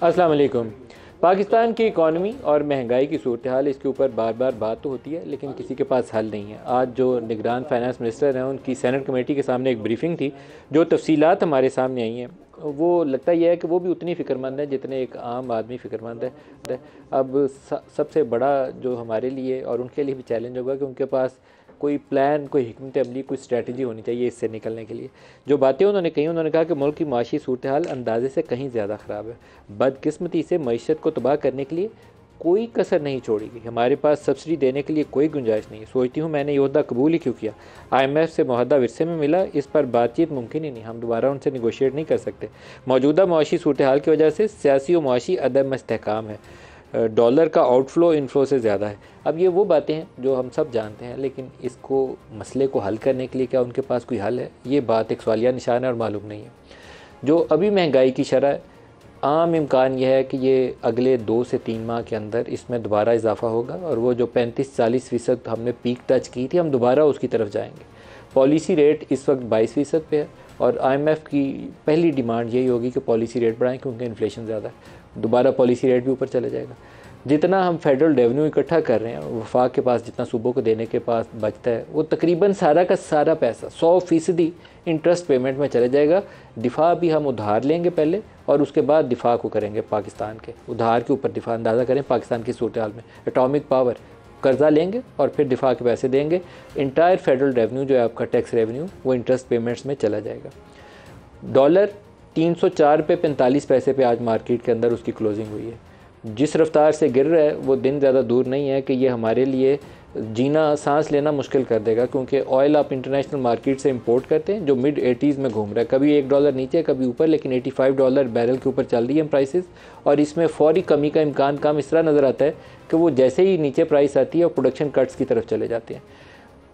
अस्सलाम वालेकुम। पाकिस्तान की इकॉनमी और महंगाई की सूरत हाल, इसके ऊपर बार बार बात तो होती है, लेकिन किसी के पास हल नहीं है। आज जो निगरान फाइनेंस मिनिस्टर हैं, उनकी सेनेट कमेटी के सामने एक ब्रीफिंग थी। जो तफसीलात हमारे सामने आई हैं, वो लगता यह है कि वो भी उतनी फ़िक्रमंद है जितने एक आम आदमी फ़िक्रमंद है। अब सबसे बड़ा जो हमारे लिए और उनके लिए भी चैलेंज होगा कि उनके पास कोई प्लान, कोई हिकमत अमली, कोई स्ट्रैटेजी होनी चाहिए इससे निकलने के लिए। जो बातें उन्होंने कही, उन्होंने कहा कि मुल्क की माशी सूरत हाल अंदाजे से कहीं ज़्यादा ख़राब है। बदकिस्मती से मईशत को तबाह करने के लिए कोई कसर नहीं छोड़ी गई। हमारे पास सब्सिडी देने के लिए कोई गुंजाइश नहीं है। सोचती हूँ मैंने योद्धा कबूल ही क्यों किया। IMF से मुआहदा विरसे में मिला, इस पर बातचीत मुमकिन ही नहीं। हम दोबारा उनसे निगोशिएट नहीं कर सकते। मौजूदा मुआशी सूरत हाल की वजह से सियासी और मुआशी अदम इस्तेहकाम है। डॉलर का आउटफ्लो इनफ्लो से ज़्यादा है। अब ये वो बातें हैं जो हम सब जानते हैं, लेकिन इसको मसले को हल करने के लिए क्या उनके पास कोई हल है, ये बात एक सवालिया निशान है और मालूम नहीं है। जो अभी महंगाई की शरह, आम इम्कान यह है कि ये अगले 2 से 3 माह के अंदर इसमें दोबारा इजाफा होगा और वो जो 35-40% हमने पीक टच की थी, हम दोबारा उसकी तरफ जाएंगे। पॉलिसी रेट इस वक्त 22% पे है और IMF की पहली डिमांड यही होगी कि पॉलिसी रेट बढ़ाएं, क्योंकि इन्फ्लेशन ज़्यादा है। दोबारा पॉलिसी रेट भी ऊपर चले जाएगा। जितना हम फेडरल रेवेन्यू इकट्ठा कर रहे हैं, वफाक के पास जितना सूबों को देने के पास बचता है, वो तकरीबन सारा का सारा पैसा 100% इंटरेस्ट पेमेंट में चले जाएगा। दिफा भी हम उधार लेंगे पहले और उसके बाद दिफा को करेंगे। पाकिस्तान के उधार के ऊपर दिफा, अंदाज़ा करें पाकिस्तान की सूरत हाल में। एटॉमिक पावर, कर्जा लेंगे और फिर दिफा के पैसे देंगे। इंटायर फेडरल रेवेन्यू जो है आपका टैक्स रेवेन्यू, वो इंटरेस्ट पेमेंट्स में चला जाएगा। डॉलर 304 पे 45 पैसे पे आज मार्केट के अंदर उसकी क्लोजिंग हुई है। जिस रफ्तार से गिर रहा है वो दिन ज़्यादा दूर नहीं है कि ये हमारे लिए जीना, सांस लेना मुश्किल कर देगा, क्योंकि ऑयल आप इंटरनेशनल मार्केट से इंपोर्ट करते हैं जो मिड 80s में घूम रहा है। कभी $1 नीचे, कभी ऊपर, लेकिन $85 बैरल के ऊपर चल रही है प्राइसेस। और इसमें फौरी कमी का इम्कान कम इस तरह नज़र आता है कि वो जैसे ही नीचे प्राइस आती है और प्रोडक्शन कट्स की तरफ चले जाते हैं।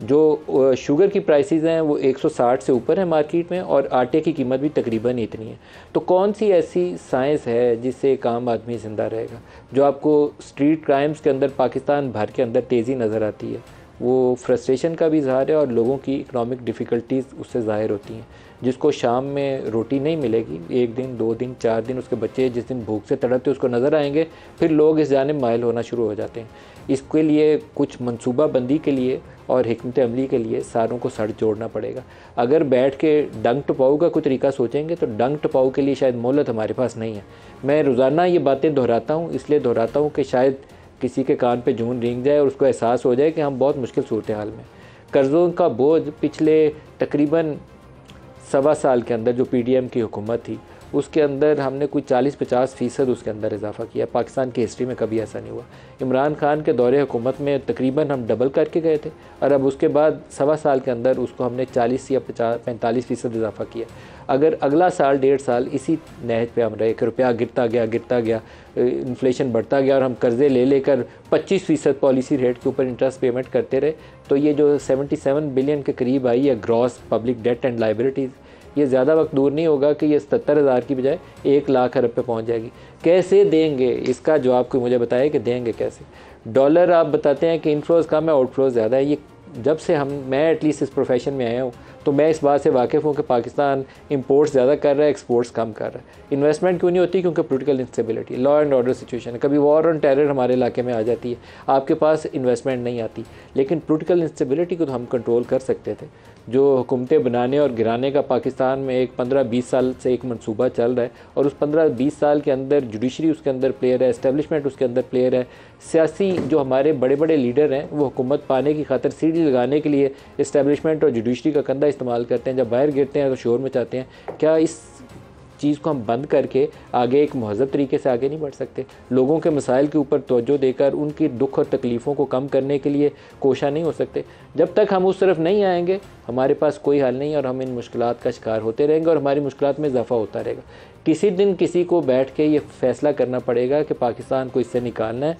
जो शुगर की प्राइसेस हैं वो 160 से ऊपर है मार्केट में, और आटे की कीमत भी तकरीबन इतनी है। तो कौन सी ऐसी साइंस है जिससे एक आम आदमी ज़िंदा रहेगा? जो आपको स्ट्रीट क्राइम्स के अंदर पाकिस्तान भर के अंदर तेज़ी नज़र आती है, वो फ्रस्ट्रेशन का भी इजहार है और लोगों की इकनॉमिक डिफ़िकल्टीज़ उससे ज़ाहिर होती हैं। जिसको शाम में रोटी नहीं मिलेगी, 1 दिन 2 दिन 4 दिन उसके बच्चे जिस दिन भूख से तड़पते उसको नज़र आएंगे, फिर लोग इस जानिब माइल होना शुरू हो जाते हैं। इसके लिए कुछ मनसूबा बंदी के लिए और हिकमत अमली के लिए सारों को सड़ जोड़ना पड़ेगा। अगर बैठ के डंग टपाऊ का कोई तरीका सोचेंगे तो डंग टपाऊ के लिए शायद मोहलत हमारे पास नहीं है। मैं रोज़ाना ये बातें दोहराता हूँ, इसलिए दोहराता हूँ कि शायद किसी के कान पे जून रेंग जाए और उसको एहसास हो जाए कि हम बहुत मुश्किल सूरत हाल में। कर्ज़ों का बोझ पिछले तकरीबन 1.25 साल के अंदर जो PDM की हुकूमत थी, उसके अंदर हमने कोई 40-50% उसके अंदर इजाफा किया। पाकिस्तान की हिस्ट्री में कभी ऐसा नहीं हुआ। इमरान खान के दौरे हुकूमत में तकरीबन हम डबल करके गए थे, और अब उसके बाद 1.25 साल के अंदर उसको हमने 40 या 45% इजाफा किया। अगर अगला साल 1.5 साल इसी नहज पे हम रहे कि रुपया गिरता गया, इन्फ्लेशन बढ़ता गया और हम कर्ज़े ले लेकर 25% पॉलिसी रेट के ऊपर इंटरेस्ट पेमेंट करते रहे, तो ये जो 77 बिलियन के करीब आई है gross public debt and liabilities, ये ज़्यादा वक्त दूर नहीं होगा कि ये 77,000 की बजाय 1 लाख अरब पे पहुंच जाएगी। कैसे देंगे, इसका जवाब कोई मुझे बताए कि देंगे कैसे। डॉलर आप बताते हैं कि इनफ्लोज़ कम है, आउटफ्लोज़ ज़्यादा है। ये जब से मैं एटलीस्ट इस प्रोफेशन में आया हूँ तो मैं इस बात से वाकिफ़ हूँ कि पाकिस्तान इंपोर्ट्स ज़्यादा कर रहा है, एक्सपोर्ट्स कम कर रहा है। इन्वेस्टमेंट क्यों नहीं होती? क्योंकि political instability, law and order situation है। कभी वॉर ऑन टेरर हमारे इलाके में आ जाती है, आपके पास इन्वेस्टमेंट नहीं आती। लेकिन पॉलिटिकल इंस्टेबिलिटी को तो हम कंट्रोल कर सकते थे। जो हुकूमतें बनाने और गिराने का पाकिस्तान में एक 15-20 साल से एक मंसूबा चल रहा है, और उस 15-20 साल के अंदर जुडिशरी उसके अंदर प्लेयर है, एस्टेब्लिशमेंट उसके अंदर प्लेयर है। सियासी जो हमारे बड़े बड़े लीडर हैं वो हुकूमत पाने की खातिर सीढ़ी लगाने के लिए एस्टेब्लिशमेंट और जुडिशरी का कंधा इस्तेमाल करते हैं। जब बाहर गिरते हैं तो शोर मचाते हैं। क्या इस चीज़ को हम बंद करके आगे एक महज़ब तरीके से आगे नहीं बढ़ सकते? लोगों के मसाइल के ऊपर तवज्जो देकर उनकी दुख और तकलीफ़ों को कम करने के लिए कोशा नहीं हो सकते? जब तक हम उस तरफ नहीं आएंगे हमारे पास कोई हल नहीं, और हम इन मुश्किलात का शिकार होते रहेंगे और हमारी मुश्किलात में इजाफा होता रहेगा। किसी दिन किसी को बैठ के ये फ़ैसला करना पड़ेगा कि पाकिस्तान को इससे निकालना है।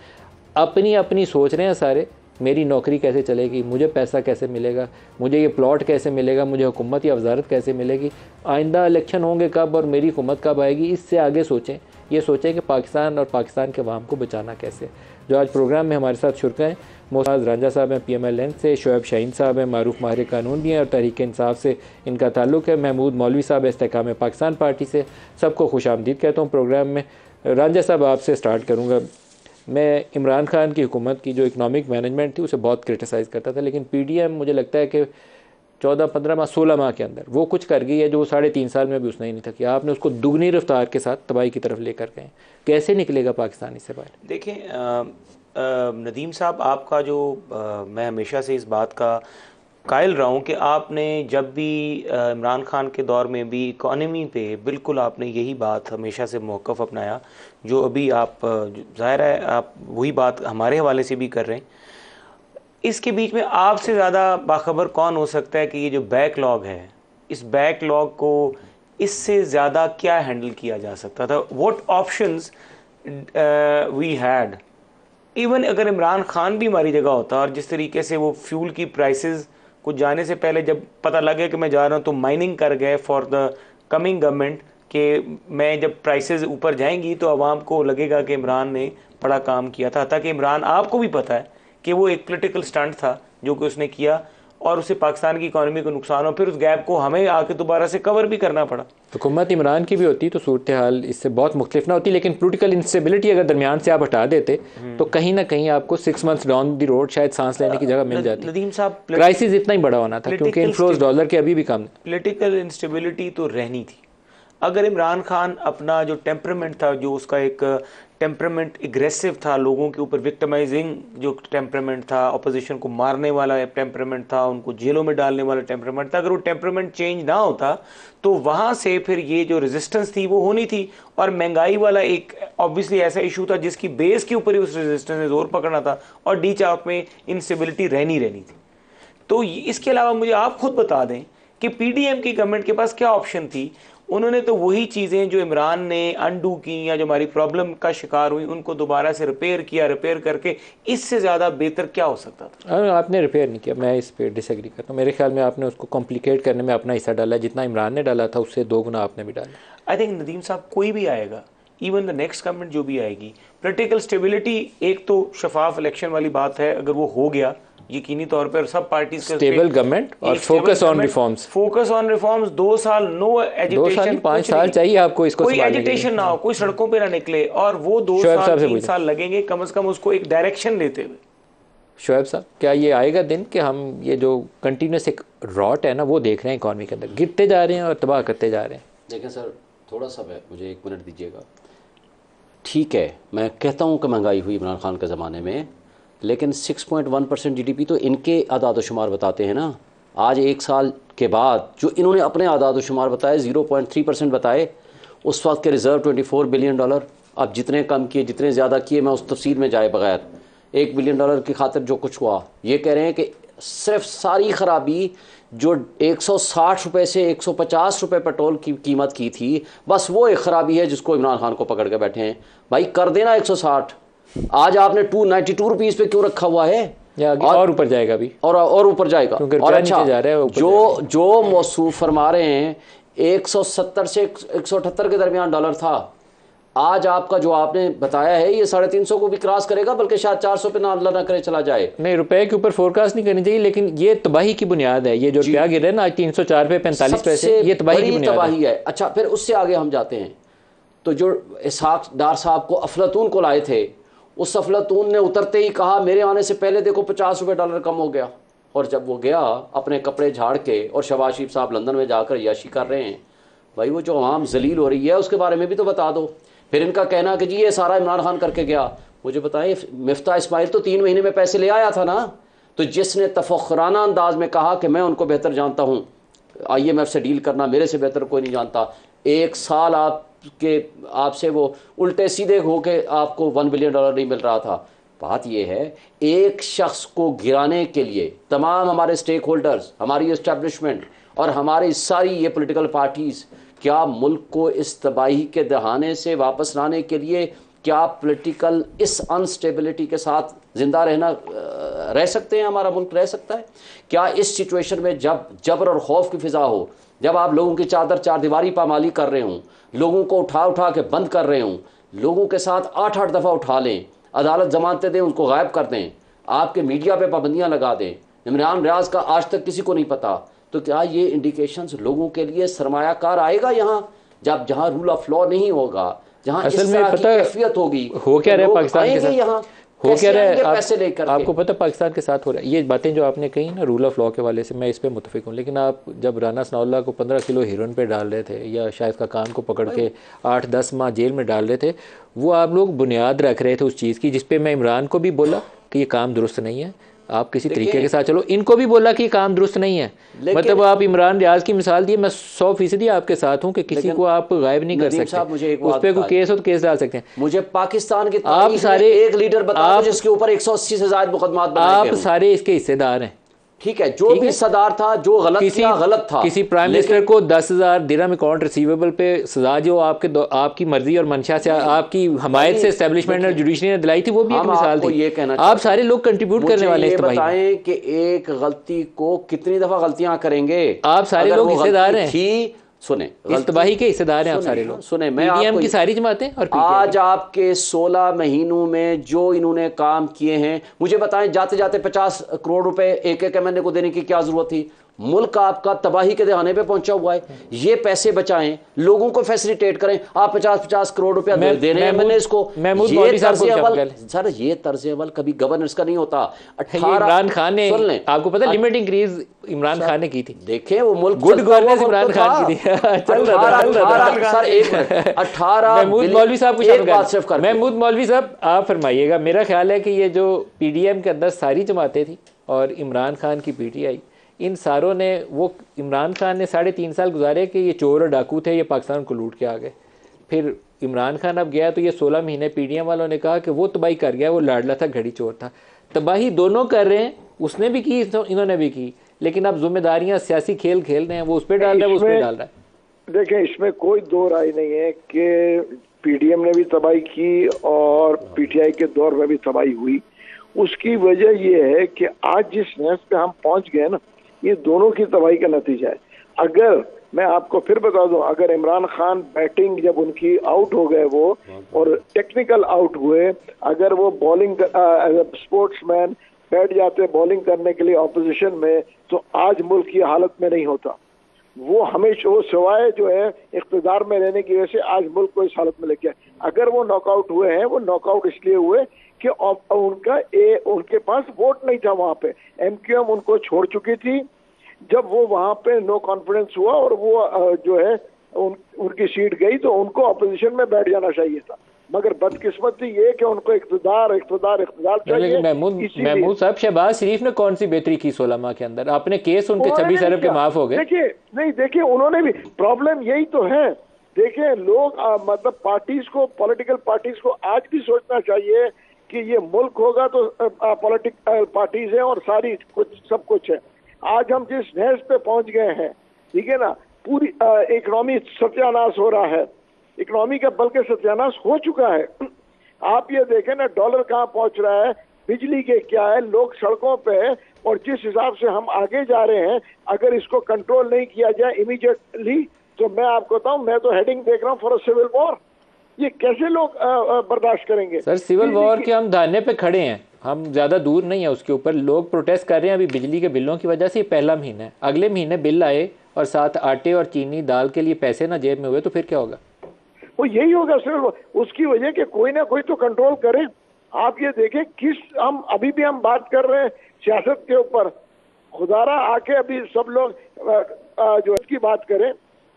अपनी अपनी सोच रहे हैं सारे, मेरी नौकरी कैसे चलेगी, मुझे पैसा कैसे मिलेगा, मुझे ये प्लॉट कैसे मिलेगा, मुझे हुकूमत या वजारत कैसे मिलेगी, आइंदा इलेक्शन होंगे कब और मेरी हुकूमत कब आएगी, इससे आगे सोचें। ये सोचें कि पाकिस्तान और पाकिस्तान के अवाम को बचाना कैसे। जो आज प्रोग्राम में हमारे साथ शुरका हैं, मोहम्मद रांझा साहब हैं PMLN से, शोएब शाहीन साहब हैं मारूफ माहिर कानून भी हैं और तहरीक इंसाफ से इनका ताल्लुक़ है, महमूद मौलवी साहब इस्तेहकाम पाकिस्तान पार्टी से। सबको खुशामदीद कहता हूँ प्रोग्राम में। रांझा साहब आपसे स्टार्ट करूँगा। मैं इमरान खान की हुकूमत की जो इकनॉमिक मैनेजमेंट थी उसे बहुत क्रिटिसाइज़ करता था, लेकिन PDM मुझे लगता है कि 14-15 माह 16 माह के अंदर वो कुछ कर गई है जो 3.5 साल में भी उसने नहीं था किया। आपने उसको दुगनी रफ्तार के साथ तबाही की तरफ लेकर गए। कैसे निकलेगा पाकिस्तान इससे बाहर? देखें नदीम साहब, आपका जो मैं हमेशा से इस बात का कायल रहा हूँ कि आपने जब भी इमरान खान के दौर में भी इकॉनमी पे बिल्कुल आपने यही बात हमेशा से मौक़िफ़ अपनाया, जो अभी आप ज़ाहिर है आप वही बात हमारे हवाले से भी कर रहे हैं। इसके बीच में आपसे ज़्यादा बाखबर कौन हो सकता है कि ये जो बैकलॉग है, इस बैकलॉग को इससे ज़्यादा क्या हैंडल किया जा सकता था? What options we had. Even अगर इमरान खान भी हमारी जगह होता और जिस तरीके से वो फ्यूल की प्राइसेस कुछ जाने से पहले जब पता लगे कि मैं जा रहा हूँ तो माइनिंग कर गए फॉर द कमिंग गवर्नमेंट कि मैं जब प्राइसेस ऊपर जाएंगी तो आवाम को लगेगा कि इमरान ने बड़ा काम किया था। ताकि इमरान, आपको भी पता है कि वो एक पॉलिटिकल स्टंट था जो कि उसने किया और उससे पाकिस्तान की इकॉनमी को नुकसान हो, फिर उस गैप को हमें आके दोबारा से कवर भी करना पड़ा। हुकूमत इमरान की भी होती तो सूरत हाल इससे बहुत मुख्तलिफ ना होती, लेकिन पोलिटिकल इंस्टेबिलिटी अगर दरमियान से आप हटा देते तो कहीं ना कहीं आपको 6 मंथ्स डाउन द रोड शायद सांस लेने की जगह मिल जाती। नदीम साहब, क्राइसिस इतना ही बड़ा होना था क्योंकि इन्फ्लोज डॉलर के अभी भी कम। पोलिटिकल इंस्टेबिलिटी तो रहनी थी। अगर इमरान खान अपना जो टेम्परामेंट था, जो उसका एक टेम्परामेंट एग्रेसिव था, लोगों के ऊपर विक्टिमाइजिंग जो टेम्परामेंट था, अपोजिशन को मारने वाला टेम्परामेंट था, उनको जेलों में डालने वाला टेम्परामेंट था, अगर वो टेम्परामेंट चेंज ना होता तो वहाँ से फिर ये जो रेजिस्टेंस थी वो होनी थी। और महंगाई वाला एक ऑब्वियसली ऐसा इशू था जिसकी बेस के ऊपर ही उस रेजिस्टेंस ने जोर पकड़ना था और डी चाक में इंस्टेबिलिटी रहनी थी। तो इसके अलावा मुझे आप खुद बता दें कि PDM की गवर्नमेंट के पास क्या ऑप्शन थी। उन्होंने तो वही चीज़ें जो इमरान ने अनडू की या जो हमारी प्रॉब्लम का शिकार हुई उनको दोबारा से रिपेयर किया। रिपेयर करके इससे ज़्यादा बेहतर क्या हो सकता था? आपने रिपेयर नहीं किया, मैं इस पर डिसएग्री करता हूँ। मेरे ख्याल में आपने उसको कॉम्प्लिकेट करने में अपना हिस्सा डाला, जितना इमरान ने डाला था उससे 2 गुना आपने भी डाला। आई थिंक नदीम साहब, कोई भी आएगा, इवन द नेक्स्ट गवर्नमेंट जो भी आएगी, पोलिटिकल स्टेबिलिटी, एक तो शफाफ इलेक्शन वाली बात है, अगर वो हो गया यकीनी तौर पर सब पार्टीज का स्टेबल गवर्नमेंट और फोकस ऑन रिफॉर्म्स 2 साल नो एजिटेशन, 5 साल चाहिए आपको इसको, कोई एजिटेशन ना हो, कोई सड़कों पे ना निकले और वो 2 साल 3 साल लगेंगे कम से कम उसको एक डायरेक्शन लेते हुए। शोएब साहब, क्या ये आएगा दिन कि हम ये जो कंटिन्यूस एक रॉट है ना वो देख रहे हैं इकॉनमी के अंदर, गिरते जा रहे हैं और तबाह करते जा रहे हैं? देखें सर, थोड़ा सा मुझे 1 मिनट दीजिएगा। ठीक है, मैं कहता हूँ कि महंगाई हुई इमरान खान के ज़माने में, लेकिन 6.1% GDP तो इनके आदाद शुमार बताते हैं ना। आज 1 साल के बाद जो इन्होंने अपने आदाद शुमार बताए 0.3% बताए, उस वक्त के रिज़र्व $24 बिलियन। अब जितने कम किए जितने ज़्यादा किए, मैं उस तफसील में जाए बगैर, $1 बिलियन की खातिर जो कुछ हुआ, ये कह रहे हैं कि सिर्फ सारी ख़राबी जो 160 रुपये से 150 रुपये पेट्रोल की कीमत की थी, बस वो एक ख़राबी है जिसको इमरान खान को पकड़ के बैठे हैं। भाई कर देना 160, आज आपने 292 रुपीज़ पे क्यों रखा हुआ है? और ऊपर जाएगा भी, और ऊपर जाएगा। और अच्छा, जो मौसूफ फरमा रहे हैं 170 से 178 के दरमियान डॉलर था, आज आपका जो आपने बताया है ये 350 को भी क्रॉस करेगा, बल्कि शायद 400 पे ना अल्लाह ना करे चला जाए। नहीं, रुपए के ऊपर फोरकास्ट नहीं करनी चाहिए, लेकिन ये तबाही की बुनियाद है। ये जो रुपया गिर रहा है ना आज 304 पे 45 पैसे, ये तबाही की बुनियाद है। अच्छा, फिर उससे आगे हम जाते हैं तो जो इसहाक डार साहब को अफलातून को लाए थे, उस अफलातून ने उतरते ही कहा मेरे आने से पहले देखो $50 कम हो गया। और जब वो गया अपने कपड़े झाड़ के, और शहबाज शरीफ साहब लंदन में जाकर याशी कर रहे हैं, भाई वो जो आवाम जलील हो रही है उसके बारे में भी तो बता दो। फिर इनका कहना कि जी ये सारा इमरान खान करके गया। मुझे बताएं, मिफ्ता इस्माइल तो 3 महीने में पैसे ले आया था ना। तो जिसने तफखराना अंदाज में कहा कि मैं उनको बेहतर जानता हूँ, IMF से डील करना मेरे से बेहतर कोई नहीं जानता, 1 साल आपसे वो उल्टे सीधे होके आपको $1 बिलियन नहीं मिल रहा था। बात यह है, एक शख्स को गिराने के लिए तमाम हमारे स्टेक होल्डर्स, हमारी इस्टेब्लिशमेंट और हमारी सारी ये पॉलिटिकल पार्टीज़, क्या मुल्क को इस तबाही के दहाने से वापस लाने के लिए क्या पॉलिटिकल इस अनस्टेबिलिटी के साथ ज़िंदा रह सकते हैं? हमारा मुल्क रह सकता है क्या इस सिचुएशन में, जब जबर और खौफ की फ़िज़ा हो, जब आप लोगों की चादर चार दीवारी पामाली कर रहे हों, लोगों को उठा उठा के बंद कर रहे हों, लोगों के साथ 8-8 दफ़ा उठा लें, अदालत जमानतें दें, उनको गायब कर दें, आपके मीडिया पे पाबंदियां लगा दें, इमरान रियाज का आज तक किसी को नहीं पता, तो क्या ये इंडिकेशंस लोगों के लिए सरमायाकार आएगा यहाँ? जब जहाँ रूल ऑफ लॉ नहीं होगा, जहाँ इस असल में तरह की पता कैफियत होगी, हो क्या रहा है लोग पाकिस्तान के आएंगे साथ, यहाँ, हो कैसे क्या रहा आएंगे है पैसे लेकर के? आपको पता पाकिस्तान के साथ हो रहा है। ये बातें जो आपने कही ना रूल ऑफ लॉ के वाले से, मैं इस पे मुतफिक हूँ, लेकिन आप जब राना सनाउल्लाह को 15 किलो हीरोइन पे डाल रहे थे या शायद का कान को पकड़ के 8-10 माह जेल में डाल रहे थे, वो आप लोग बुनियाद रख रहे थे उस चीज़ की, जिसपे मैं इमरान को भी बोला कि ये काम दुरुस्त नहीं है, आप किसी तरीके के साथ चलो, इनको भी बोला कि काम दुरुस्त नहीं है। मतलब आप इमरान रियाज की मिसाल दी, मैं 100% आपके साथ हूँ कि किसी को आप गायब नहीं कर सकते, उस पर कोई केस हो तो केस डाल सकते हैं। मुझे पाकिस्तान के आप सारे एक लीडर बताओ जिसके ऊपर 180 से ज्यादा मुकदमात बनाए गए आप सारे इसके हिस्सेदार हैं। ठीक है, जो भी हिस्सेदार था, जो गलत किया गलत था। किसी प्राइम मिनिस्टर को 10,000 दिरहम अकाउंट रिसीवेबल पे सजा जो आपकी मर्जी और मंशा से आपकी हमायत से एस्टेब्लिशमेंट और जुडिशरी ने दिलाई थी, वो भी एक मिसाल थी। ये कहना आप सारे लोग कंट्रीब्यूट करने वाले हैं। बताएं कि एक गलती को कितनी दफा गलतियां करेंगे? आप सारे लोग हिस्सेदार हैं। सुने, इस तबाही के हिस्सेदार हैं आप सारे लोग। सुने, मैं पीडीएम की सारी जमातें और आज आपके 16 महीनों में जो इन्होंने काम किए हैं, मुझे बताएं जाते जाते 50 करोड़ रुपए एक एक एमएनए को देने की क्या जरूरत थी? मुल्क आपका तबाही के दहाने पे पहुंचा हुआ है। ये पैसे बचाएं, लोगों को फैसिलिटेट करें। आप 50-50 करोड़ रुपया दे रहे हैं मैंने इसको। सर ये तर्ज अवल कभी गवर्नेंस का नहीं होता। 18 इमरान खान ने, आपको पता लिमिट इंक्रीज इमरान खान ने की थी। देखें वो मुल्क गुड गवर्नेंस इमरान खान की थी। चल रहा सर 18 महमूद मौलवी साहब कुछ महमूद मौलवी साहब आप फरमाइएगा। मेरा ख्याल है कि ये जो पीडीएम के अंदर सारी जमातें थी और इमरान खान की पीटीआई, इन सारों ने, वो इमरान खान ने 3.5 साल गुजारे कि ये चोर और डाकू थे, ये पाकिस्तान को लूट के आ गए। फिर इमरान खान अब गया तो ये 16 महीने पीडीएम वालों ने कहा कि वो तबाही कर गया, वो लाडला था, घड़ी चोर था। तबाही दोनों कर रहे हैं, उसने भी की, इन्होंने भी की, लेकिन अब जिम्मेदारियां सियासी खेल खेल रहे हैं। वो उस पर डाल रहा है, वो उस पर डाल रहा है। देखें, इसमें कोई दो राय नहीं है कि पीडीएम ने भी तबाही की और पीटीआई के दौर में भी तबाही हुई। उसकी वजह यह है कि आज जिस नहज पे हम पहुंच गए ना, ये दोनों की तबाही का नतीजा है। अगर मैं आपको फिर बता दूं, अगर इमरान खान बैटिंग जब उनकी आउट हो गए वो और टेक्निकल आउट हुए, अगर वो बॉलिंग स्पोर्ट्समैन बैठ जाते बॉलिंग करने के लिए ऑपोजिशन में, तो आज मुल्क की हालत में नहीं होता। वो हमेशा वो सिवाय जो है इख्तिदार में रहने की वजह से आज मुल्क को इस हालत में लेके आए। अगर वो नॉकआउट हुए हैं, वो नॉकआउट इसलिए हुए कि उनके पास वोट नहीं था वहां पे। एमक्यूएम उनको छोड़ चुकी थी। जब वो वहां पे नो कॉन्फिडेंस हुआ और वो जो है उनकी सीट गई, तो उनको अपोजिशन में बैठ जाना चाहिए था। मगर बदकिस्मती ये कि उनको इख्तिदार चाहिए। महमूद साहब, शहबाज शरीफ ने कौन सी बेहतरी की 16 माह के अंदर? आपने केस उनके 26 अरब के माफ हो गए। देखिए उन्होंने भी, प्रॉब्लम यही तो है। देखिए लोग मतलब पार्टीज को, पॉलिटिकल पार्टीज को आज भी सोचना चाहिए कि ये मुल्क होगा तो पॉलिटिकल पार्टीज हैं और सारी कुछ सब कुछ है। आज हम जिस नहज पे पहुंच गए हैं, ठीक है ना, पूरी इकोनॉमी सत्यानाश हो रहा है। इकोनॉमी का बल्कि सत्यानाश हो चुका है। आप ये देखें ना, डॉलर कहाँ पहुंच रहा है, बिजली के क्या है, लोग सड़कों पे है, और जिस हिसाब से हम आगे जा रहे हैं, अगर इसको कंट्रोल नहीं किया जाए इमीडिएटली, तो मैं आपको बताऊं, मैं तो हेडिंग देख रहा हूँ फॉर अ सिविल वॉर। ये कैसे लोग बर्दाश्त करेंगे? सर सिविल वॉर के हम धरने पे खड़े हैं, हम ज़्यादा दूर नहीं है उसके ऊपर। लोग प्रोटेस्ट कर रहे हैं अभी बिजली के बिलों की वजह से। ये पहला महीना है, अगले महीने बिल आए और साथ आटे और चीनी दाल के लिए पैसे ना जेब में हुए, तो फिर क्या होगा? वो यही होगा सिर्फ, उसकी वजह कि कोई ना कोई तो कंट्रोल करे। आप ये देखें, हम अभी भी हम बात कर रहे हैं सियासत के ऊपर। खुदारा आके अभी सब लोग जो इसकी बात करें,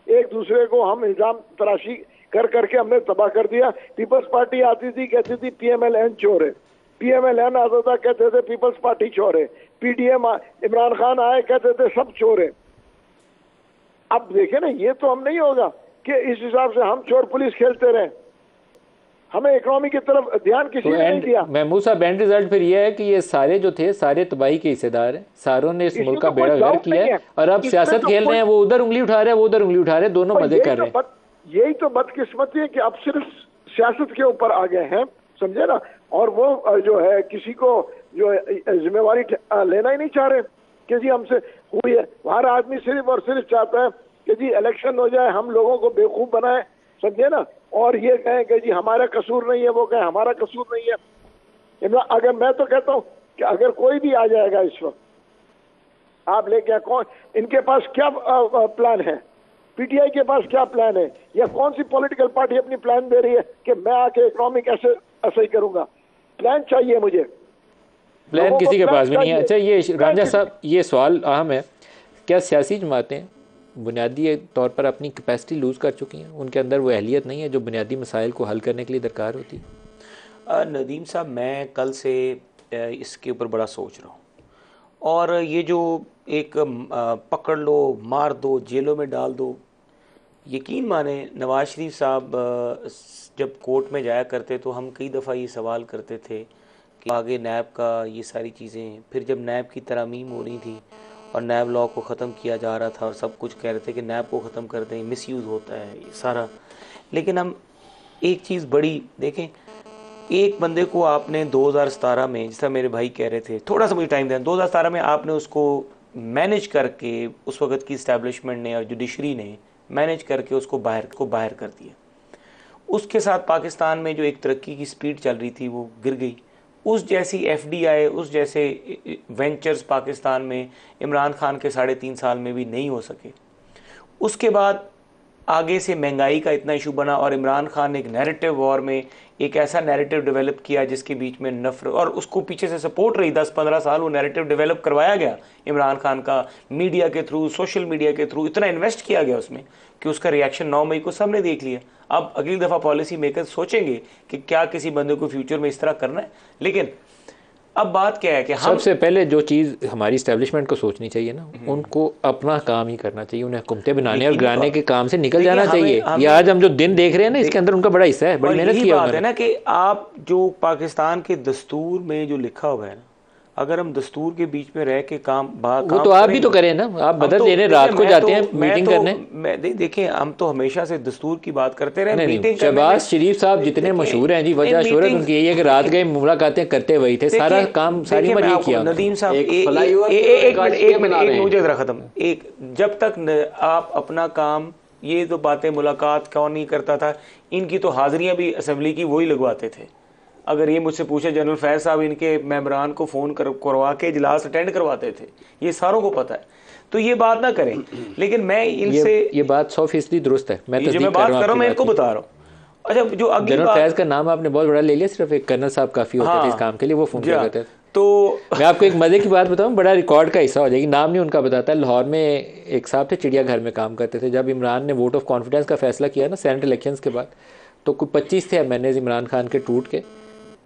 एक दूसरे को हम इल्जाम तराशी कर करके हमने तबाह कर दिया। पीपल्स पार्टी आती थी, कहती थी पीएमएलएन चोर है, पीएमएलएन आता था, कहते थे पीपल्स पार्टी चोर है, पीडीएम इमरान खान आए, कहते थे सब चोर है। अब देखे ना, ये तो हम नहीं होगा कि इस हिसाब से हम चोर पुलिस खेलते रहे। हमें इकोनॉमी की तरफ ध्यान किसी ने नहीं दिया। महमूद साहब, एंड रिजल्ट फिर ये है कि ये सारे जो थे सारे तबाही के हिस्सेदार हैं, सारों ने इस मुल्क का बेड़ा गर्क किया है, और अब सियासत खेल रहे हैं। वो उधर उंगली उठा रहे हैं, वो उधर उंगली उठा रहे हैं, दोनों मजे कर रहे हैं। यही तो बदकिस्मती है कि अब सिर्फ सियासत के ऊपर आ गए हैं, समझे ना। और वो जो है किसी को जो जिम्मेवारी लेना ही नहीं चाह रहे कि जी हमसे हुई है। हर आदमी सिर्फ और सिर्फ चाहता है कि जी इलेक्शन हो जाए, हम लोगों को बेवकूफ बनाए, समझे ना, और ये कहें कि जी हमारा कसूर नहीं है, वो कहें हमारा कसूर नहीं है। अगर मैं तो कहता हूँ कि अगर कोई भी आ जाएगा इस वक्त, आप लेके कौन, इनके पास क्या प्लान है, पीटीआई के पास क्या प्लान है, या कौन सी पॉलिटिकल पार्टी अपनी प्लान दे रही है कि मैं आके इकोनॉमिक ऐसे ही करूंगा? प्लान चाहिए मुझे, प्लान किसी के पास भी नहीं है। अच्छा ये रांझा साहब, ये सवाल अहम है, क्या सियासी जमातें बुनियादी तौर पर अपनी कैपेसिटी लूज़ कर चुकी हैं? उनके अंदर वो अहलियत नहीं है जो बुनियादी मसाइल को हल करने के लिए दरकार होती है? नदीम साहब, मैं कल से इसके ऊपर बड़ा सोच रहा हूँ, और ये जो एक पकड़ लो, मार दो, जेलों में डाल दो, यकीन माने नवाज शरीफ साहब जब कोर्ट में जाया करते तो हम कई दफ़ा ये सवाल करते थे कि आगे नैब का ये सारी चीज़ें, फिर जब नैब की तरामीम हो रही थी और नैब लॉ को ख़त्म किया जा रहा था और सब कुछ कह रहे थे कि नैब को ख़त्म कर दें, मिसयूज़ होता है ये सारा, लेकिन हम एक चीज़ बड़ी देखें, एक बंदे को आपने 2017 में, जिस तरह मेरे भाई कह रहे थे, थोड़ा सा मुझे टाइम दें, 2017 में आपने उसको मैनेज करके, उस वक्त की इस्टेब्लिशमेंट ने और जुडिशरी ने मैनेज करके उसको बाहर कर दिया। उसके साथ पाकिस्तान में जो एक तरक्की की स्पीड चल रही थी वो गिर गई। उस जैसी एफडीआई, उस जैसे वेंचर्स पाकिस्तान में इमरान खान के 3.5 साल में भी नहीं हो सके। उसके बाद आगे से महंगाई का इतना इशू बना और इमरान खान ने एक नैरेटिव वॉर में एक ऐसा नैरेटिव डेवलप किया जिसके बीच में नफरत, और उसको पीछे से सपोर्ट रही 10-15 साल, वो नैरेटिव डेवलप करवाया गया इमरान खान का, मीडिया के थ्रू, सोशल मीडिया के थ्रू, इतना इन्वेस्ट किया गया उसमें कि उसका रिएक्शन 9 मई को सबने देख लिया। अब अगली दफ़ा पॉलिसी मेकर सोचेंगे कि क्या किसी बंदे को फ्यूचर में इस तरह करना है। लेकिन अब बात क्या है कि हम सबसे पहले जो चीज़ हमारी इस्टेब्लिशमेंट को सोचनी चाहिए ना, उनको अपना काम ही करना चाहिए, उन्हें हुकूमतें बनाने और गिराने के काम से निकल जाना चाहिए। ये आज हम जो दिन देख रहे हैं ना, इसके अंदर उनका बड़ा हिस्सा है, बड़ी मेहनत किया बात है ना कि आप जो पाकिस्तान के दस्तूर में जो लिखा हुआ है ना, अगर हम दस्तूर के बीच में रह के वो तो आप भी तो करें ना, आप बदल लेने, रात को जाते हैं मीटिंग करने। देखें, हम तो हमेशा से दस्तूर की बात करते रहे। मीटिंग शहबाज शरीफ साहब जितने मशहूर हैं जी, वजह शोहरत उनकी यही है कि रात गए मुलाकातें करते वही थे, सारा काम सारी उम्र ये किया। नदीम साहब एक जब तक आप अपना काम, ये तो बातें मुलाकात कौन नहीं करता था, इनकी तो हाजिरियां भी असेंबली की वही लगवाते थे। अगर ये मुझसे पूछे, जनरल फैज साहब इनके मेंबरान को फ़ोन करवा के इजलास अटेंड करवाते थे, ये सारों को पता है, तो ये बात ना करें। लेकिन मैं इनसे ये बात 100% दुरुस्त है, मैं जो मैं बात कर रहा हूँ मैं इनको बता रहा हूँ। अच्छा, जो अगली जनरल फैज का नाम आपने बहुत बड़ा ले लिया, सिर्फ एक कर्नल साहब काफ़ी होते थे इस काम के लिए, वो फ़ोन किया करते थे। तो मैं आपको एक मज़े की बात बताऊं, बड़ा रिकॉर्ड का हिस्सा हो जाएगी, नाम नहीं उनका बताता है। लाहौर में एक साहब थे, चिड़ियाघर में काम करते थे। जब इमरान ने वोट ऑफ कॉन्फिडेंस का फैसला किया ना सेनेट इलेक्शंस के बाद, तो कोई 25 थे एमएनएज इमरान खान के टूट के।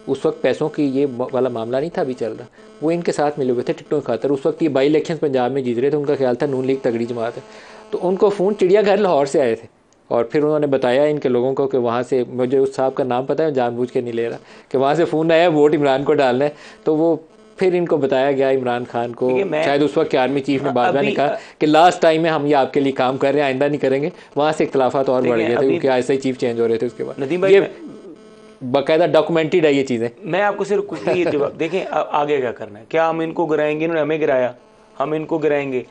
उस वक्त पैसों की ये वाला मामला नहीं था अभी चल रहा, वो इनके साथ मिले हुए थे टिकटों की खातर। उस वक्त ये बाई इलेक्शन पंजाब में जीत रहे थे, उनका ख्याल था नून लीग तगड़ी जमात है, तो उनको फ़ोन चिड़ियाघर लाहौर से आए थे और फिर उन्होंने बताया इनके लोगों को कि वहाँ से, मुझे उस साहब का नाम पता है, जानबूझ के नहीं ले रहा, कि वहाँ से फ़ोन आया वोट इमरान को डालना है। तो वो फिर इनको बताया गया इमरान खान को, शायद उस वक्त आर्मी चीफ ने बाजवा ने कहा कि लास्ट टाइम में हम ये आपके लिए काम कर रहे हैं, आइंदा नहीं करेंगे। वहाँ से इख्तलाफात और बढ़ गए थे क्योंकि ऐसे ही चीफ चेंज हो रहे थे उसके बाद। ये बाकायदा डॉक्यूमेंटेड है ये चीज़ें। मैं आपको सिर्फ कुछ ये जवाब देखें, आगे क्या करना है, क्या हम इनको गिराएंगे? इन्होंने हमें गिराया, हम इनको गिराएंगे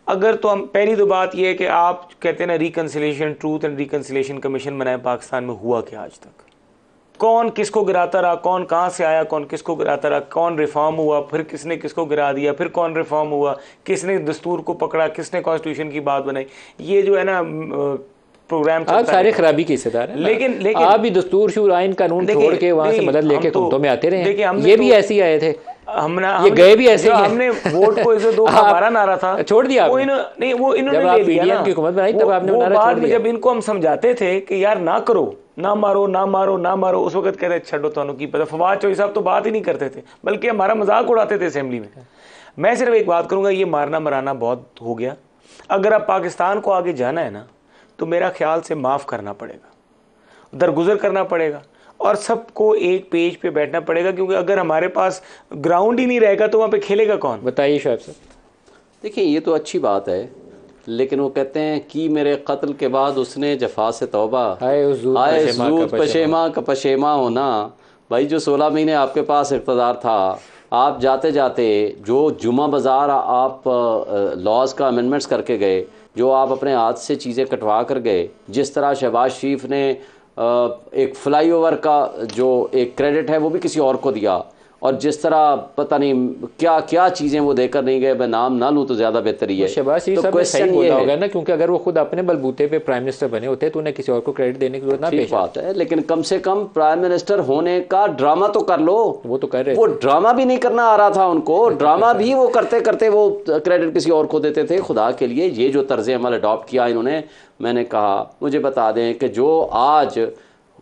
अगर, तो हम पहली तो बात ये है कि आप कहते हैं ना reconciliation, truth and reconciliation commission बनाए, पाकिस्तान में हुआ क्या आज तक? कौन किसको गिराता रहा, कौन कहाँ से आया, कौन किसको गिराता रहा, कौन रिफॉर्म हुआ, फिर किसने किसको गिरा दिया, फिर कौन रिफॉर्म हुआ, किसने दस्तूर को पकड़ा, किसने कॉन्स्टिट्यूशन की बात बनाई? ये जो है ना प्रोग्राम आप सारे खराबी के हिस्सेदार हैं, लेकिन आप भी दस्तूर शूर आइन कानून छोड़ के वहाँ से मदद लेके हुकूमतों में आते रहे। ये भी ऐसे ही आए थे, ये गए भी ऐसे। हमने वोट को इज्जत दो का हमारा नारा था, छोड़ दिया वो नहीं, वो इन्होंने ले लिया की हुकूमत बनाई, तब आपने नारा बाद में जब इनको हम समझाते थे कि यार ना करो, ना मारो, ना मारो, ना मारो, उस वक्त कहते छड़ो तो की पता। फवाद चौधरी साहब तो बात ही नहीं करते थे, बल्कि हमारा मजाक उड़ाते थे असेंबली में। मैं सिर्फ एक बात करूंगा, ये मारना मराना बहुत हो गया। अगर अब पाकिस्तान को आगे जाना है ना, तो मेरा ख्याल से माफ़ करना पड़ेगा, दरगुजर करना पड़ेगा और सबको एक पेज पे बैठना पड़ेगा, क्योंकि अगर हमारे पास ग्राउंड ही नहीं रहेगा तो वहाँ पे खेलेगा कौन? बताइए शायद सर। देखिए, ये तो अच्छी बात है, लेकिन वो कहते हैं कि मेरे कत्ल के बाद उसने जफा से तौबा, आए ज़ूद पशेमा का पशेमा होना। भाई, जो 16 महीने आपके पास इक़्तिदार था, आप जाते जाते जो जुमा बाज़ार आप लॉज का अमेंडमेंट्स करके गए, जो आप अपने हाथ से चीज़ें कटवा कर गए, जिस तरह शहबाज शरीफ ने एक फ्लाईओवर का जो एक क्रेडिट है वो भी किसी और को दिया, और जिस तरह पता नहीं क्या क्या चीज़ें वो देकर नहीं गए, मैं नाम ना लूँ तो ज़्यादा बेहतर ही है। शहबाज शरीफ साहब ने सही बोला होगा ना, क्योंकि अगर वो खुद अपने बलबूते पे प्राइम मिनिस्टर बने होते तो उन्हें किसी और को क्रेडिट देने की जरूरत ना पेश बात है, लेकिन कम से कम प्राइम मिनिस्टर होने का ड्रामा तो कर लो। वो तो कर रहे वो ड्रामा भी नहीं करना आ रहा था उनको, ड्रामा भी वो करते करते वो क्रेडिट किसी और को देते थे। खुदा के लिए ये जो तर्ज अमल अडॉप्ट किया इन्होंने, मैंने कहा मुझे बता दें कि जो आज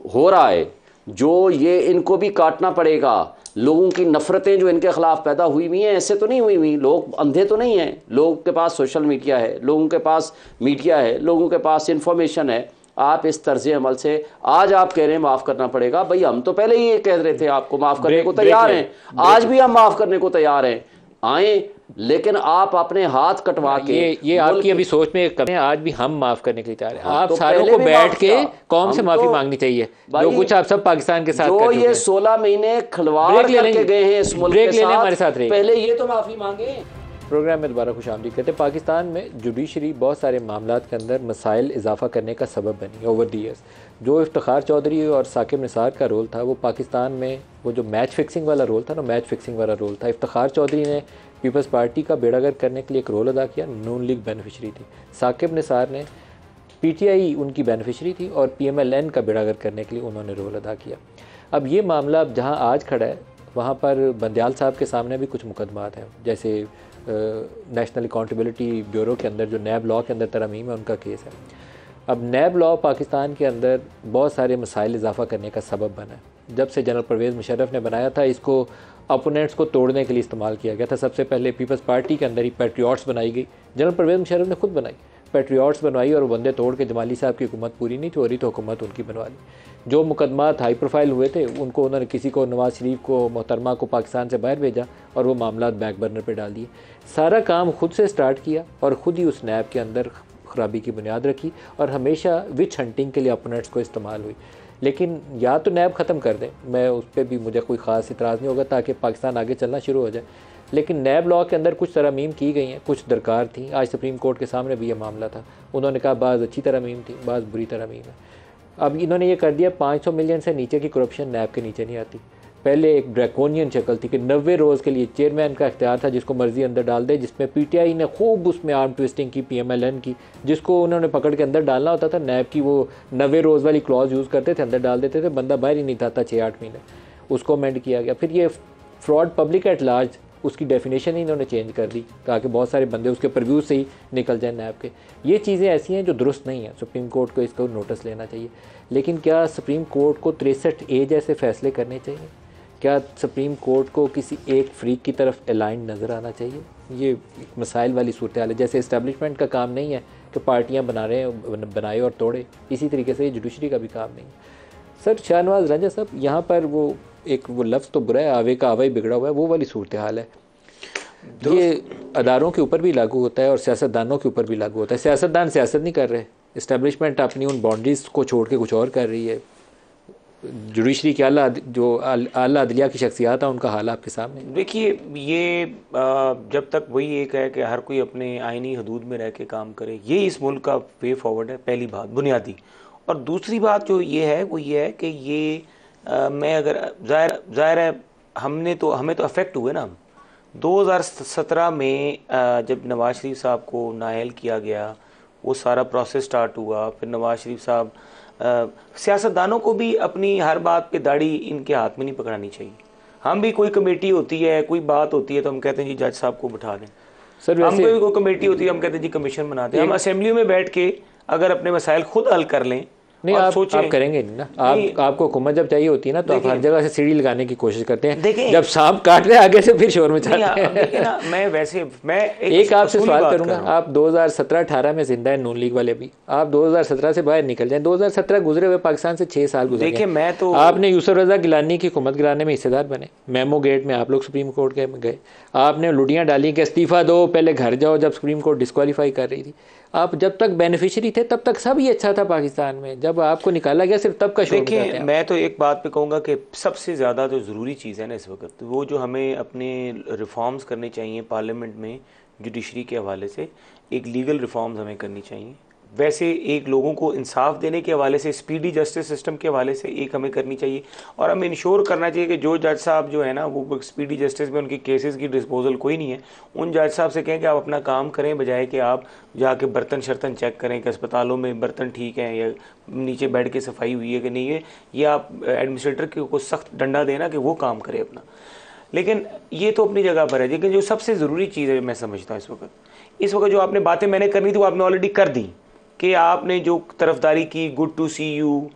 हो रहा है, जो ये इनको भी काटना पड़ेगा। लोगों की नफ़रतें जो इनके ख़िलाफ़ पैदा हुई हुई हैं, ऐसे तो नहीं हुई हुई, लोग अंधे तो नहीं हैं, लोगों के पास सोशल मीडिया है, लोगों के पास मीडिया है, लोगों के पास इंफॉर्मेशन है। आप इस तर्ज अमल से आज आप कह रहे हैं माफ़ करना पड़ेगा, भाई हम तो पहले ही ये कह रहे थे आपको माफ़ करने को तैयार हैं, आज भी हम माफ़ करने को तैयार हैं, आए, लेकिन आप अपने हाथ कटवा के ये आपकी अभी सोच में कमी है। आज भी हम माफ करने के लिए तैयार हैं। आप तो सारों को बैठ के कौन से माफी मांगनी चाहिए, जो कुछ आप सब पाकिस्तान के साथ जो ये 16 महीने खिलवाड़ करके गए हैं इस मुल्क के साथ, हमारे साथ पहले ये तो माफी मांगे। प्रोग्राम में दोबारा खुशामदीद कहते हैं। पाकिस्तान में जुडिशरी बहुत सारे मामलात के अंदर मसाइल इजाफा करने का सबब बनी ओवर दी ईयर्स। जो इफ्तिखार चौधरी और साकिब निसार का रोल था, वो पाकिस्तान में वो जो मैच फिक्सिंग वाला रोल था ना, मैच फिक्सिंग वाला रोल था। इफ्तिखार चौधरी ने पीपल्स पार्टी का बेड़ागर करने के लिए एक रोल अदा किया, नून लीग बेनिफिशरी थी। साकिब निसार ने PTI उनकी बेनिफिशरी थी और PMLN का बेड़ागर करने के लिए उन्होंने रोल अदा किया। अब ये मामला जहाँ आज खड़ा है, वहाँ पर बंदयाल साहब के सामने भी कुछ मुकदमात हैं, जैसे नेशनल अकाउंटेबिलिटी ब्यूरो के अंदर जो नैब लॉ के अंदर तरमीम है, उनका केस है। अब नैब लॉ पाकिस्तान के अंदर बहुत सारे मसाइल इजाफा करने का सबब बना है। जब से जनरल परवेज़ मुशर्रफ ने बनाया था, इसको अपोनेंट्स को तोड़ने के लिए इस्तेमाल किया गया था। सबसे पहले पीपल्स पार्टी के अंदर ही पैट्रियट्स बनाई गई, जनरल परवेज़ मुशर्रफ ने खुद बनाई, पैट्रियट्स बनवाई, और वो बंदे तोड़ के जमाली साहब की हुकूमत पूरी नहीं हो रही तो हुकूमत उनकी बनवा ली। जो मुकदमात हाई प्रोफाइल हुए थे, उनको उन्होंने किसी को, नवाज शरीफ को, मोहतरमा को पाकिस्तान से बाहर भेजा और वो मामला बैक बर्नर पर डाल दिए। सारा काम खुद से स्टार्ट किया और ख़ुद ही उस नैब के अंदर ख़राबी की बुनियाद रखी और हमेशा विच हंटिंग के लिए अपोनेंट्स को इस्तेमाल हुई। लेकिन या तो नैब ख़त्म कर दें, मैं उस पर भी मुझे कोई ख़ास इतराज़ नहीं होगा, ताकि पाकिस्तान आगे चलना शुरू हो जाए। लेकिन नैब लॉ के अंदर कुछ तरमीम की गई हैं, कुछ दरकार थी। आज सुप्रीम कोर्ट के सामने भी ये मामला था, उन्होंने कहा बाज़ अच्छी तरमीम थी, बाज़ बुरी तरमीम है। अब इन्होंने ये कर दिया, 500 मिलियन से नीचे की करप्शन नैब के नीचे नहीं आती। पहले एक ड्रैकोनियन शक्ल थी कि 90 रोज़ के लिए चेयरमैन का इख्तियार था, जिसको मर्जी अंदर डाल दे, जिसमें PTI ने खूब उसमें आर्म ट्विस्टिंग की, PMLN की, जिसको उन्होंने पकड़ के अंदर डालना होता था, नैब की वो 90 रोज़ वाली क्लॉज यूज़ करते थे, अंदर डाल देते थे, बंदा बाहर ही नहीं था 6-8 महीने, उसको अमेंड किया गया। फिर ये फ्रॉड पब्लिक एट लार्ज, उसकी डेफिनेशन ही इन्होंने चेंज कर दी ताकि बहुत सारे बंदे उसके प्रव्यू से ही निकल जाए नैब के। ये चीज़ें ऐसी हैं जो दुरुस्त नहीं हैं, सुप्रीम कोर्ट को इसको नोटिस लेना चाहिए। लेकिन क्या सुप्रीम कोर्ट को 63A जैसे फ़ैसले करने चाहिए? क्या सुप्रीम कोर्ट को किसी एक फ्रीक की तरफ अलाइन नज़र आना चाहिए? ये एक मसाइल वाली सूरत हाल है। जैसे इस्टेब्लिशमेंट का काम नहीं है कि पार्टियाँ बनाए और तोड़े, इसी तरीके से जुडिशरी का भी काम नहीं है। सर शाहनवाज रंजा साहब, यहाँ पर वो लफ्ज़ तो बुरा है, आवे का आवा ही बिगड़ा हुआ है, वो वाली सूरत हाल है। ये अदारों के ऊपर भी लागू होता है और सियासतदानों के ऊपर भी लागू होता है। सियासतदान सियासत नहीं कर रहे, इस्टेब्लिशमेंट अपनी उन बाउंड्रीज़ को छोड़ के कुछ और कर रही है। जुडिशरी के आला अदलिया की शख्सियात है, उनका हाल आपके सामने। देखिए, ये जब तक वही एक है कि हर कोई अपने आइनी हदूद में रह के काम करे, ये इस मुल्क का वे फॉरवर्ड है, पहली बात बुनियादी। और दूसरी बात जो ये है वो ये है कि ये मैं अगर ज़ाहिर है हमें तो अफेक्ट हुए ना। 2017 में जब नवाज शरीफ साहब को नाअहल किया गया, वो सारा प्रोसेस स्टार्ट हुआ, फिर नवाज शरीफ साहब सियासतदानों को भी अपनी हर बात पे दाढ़ी इनके हाथ में नहीं पकड़ानी चाहिए। हम भी कोई कमेटी होती है, कोई बात होती है तो हम कहते हैं जी जज साहब को बिठा दें। सर हम कोई कमेटी होती है, हम कहते हैं जी कमीशन बनाते हैं। हम असेंबली में बैठ के अगर अपने मसाइल खुद हल कर लें, नहीं आप करेंगे नहीं ना। आपको हुकूमत जब चाहिए होती है ना, तो आप हर जगह से सीढ़ी लगाने की कोशिश करते हैं। जब सांप काट रहे आगे से फिर शोर मचाते हैं। मैं एक आपसे सवाल करूंगा, आप 2017-18 में जिंदा है नून लीग वाले भी, आप 2017 से बाहर निकल जाएं। 2017 गुजरे हुए पाकिस्तान से 6 साल गुजरे। देखिए, मैं तो आपने यूसुफ रजा गिलानी की हुकूमत गिराने में हिस्सेदार बने, मेमो गेट में आप लोग सुप्रीम कोर्ट के गए, आपने लुटियाँ डाली कि इस्तीफा दो, पहले घर जाओ, जब सुप्रीम कोर्ट डिस्क्वालीफाई कर रही थी। आप जब तक बेनिफिशियरी थे तब तक सब ही अच्छा था पाकिस्तान में, जब आपको निकाला गया सिर्फ तब का शोर मचाते हैं। मैं तो एक बात पे कहूँगा कि सबसे ज़्यादा जो ज़रूरी चीज़ है ना इस वक्त, वो जो हमें अपने रिफॉर्म्स करने चाहिए पार्लियामेंट में, जुडिशरी के हवाले से एक लीगल रिफॉर्म्स हमें करनी चाहिए। वैसे एक लोगों को इंसाफ देने के हवाले से, स्पीडी जस्टिस सिस्टम के हवाले से एक हमें करनी चाहिए, और हमें इंश्योर करना चाहिए कि जो जज साहब जो है ना वो स्पीडी जस्टिस में उनकी केसेस की डिस्पोजल कोई नहीं है, उन जज साहब से कहें कि आप अपना काम करें, बजाय कि आप जाके बर्तन शर्तन चेक करें कि अस्पतालों में बर्तन ठीक हैं या नीचे बेड की सफाई हुई है कि नहीं है। ये आप एडमिनिस्ट्रेटर को सख्त डंडा देना कि वो काम करे अपना। लेकिन ये तो अपनी जगह पर है, लेकिन जो सबसे ज़रूरी चीज़ है मैं समझता हूँ इस वक्त जो आपने बातें मैंने करनी थी वो आपने ऑलरेडी कर दी, कि आपने जो तरफदारी की, good to see you,